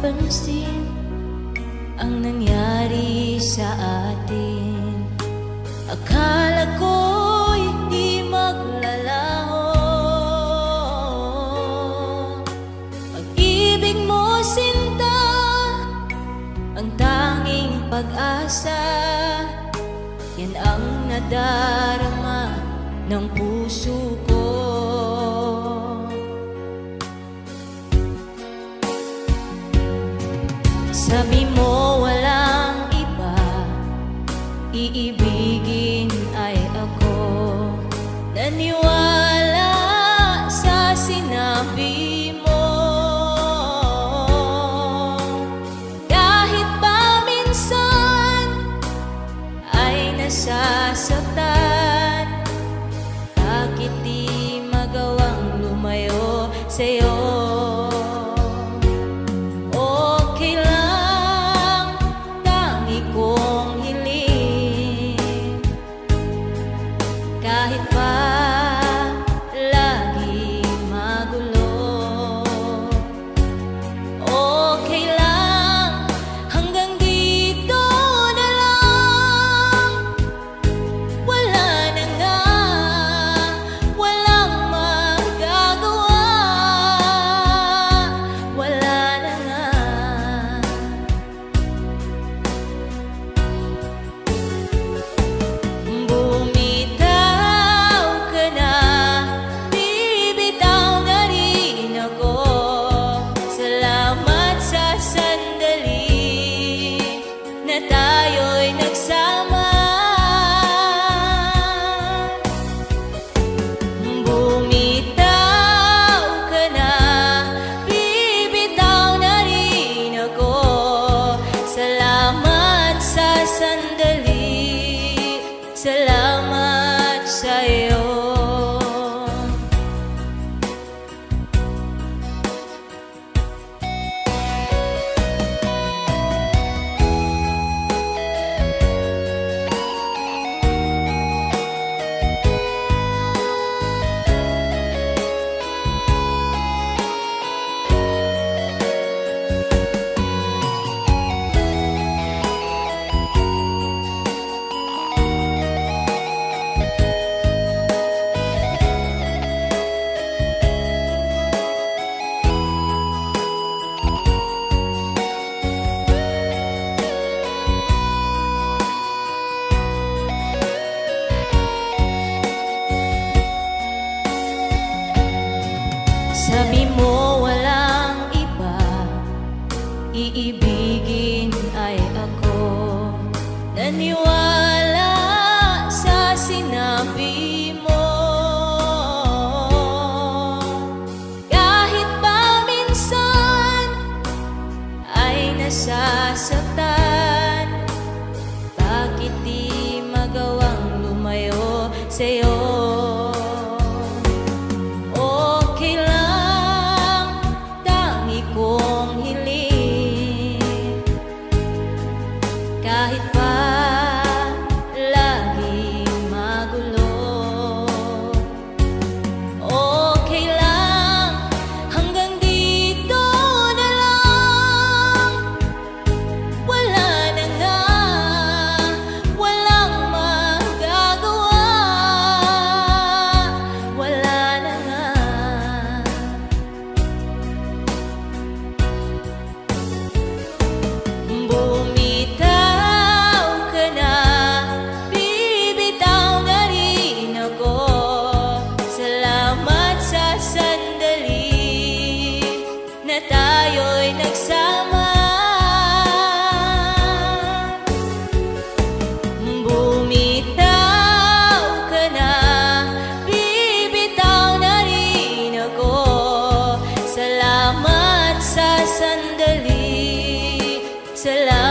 napansin ang nangyari sa atin. Akala ko'y di maglalaho. Pag-ibig mo, sinta, ang tanging pag-asa. Yan ang nadarama ng puso ko. Sabi mo walang iba, iibigin ay ako. Naniwala sa sinabi mo. Kahit pa minsan ay nasasaktan, bakit di magawang lumayo sa'yo? Kahit pa lagi magulo, okay lang, hanggang dito na lang. Wala na nga, walang magagawa. Wala na nga. Tayo'y nagsama, bumitaw ka na, bibitaw na rin ako. Salamat sa sandali, salamat sa'yo. Sabi mo walang iba, iibigin ay ako. Naniwala sa sinabi mo. Kahit pa minsan ay nasasaktan, bakit di magawang lumayo sa'yo? Kahit pa lagi magulo, okay lang, hanggang dito na lang. Wala na nga, walang magagawa. Wala na nga. Tayo'y nagsama, bumitaw ka na, bibitaw na rin ako. Salamat sa sandali, salamat.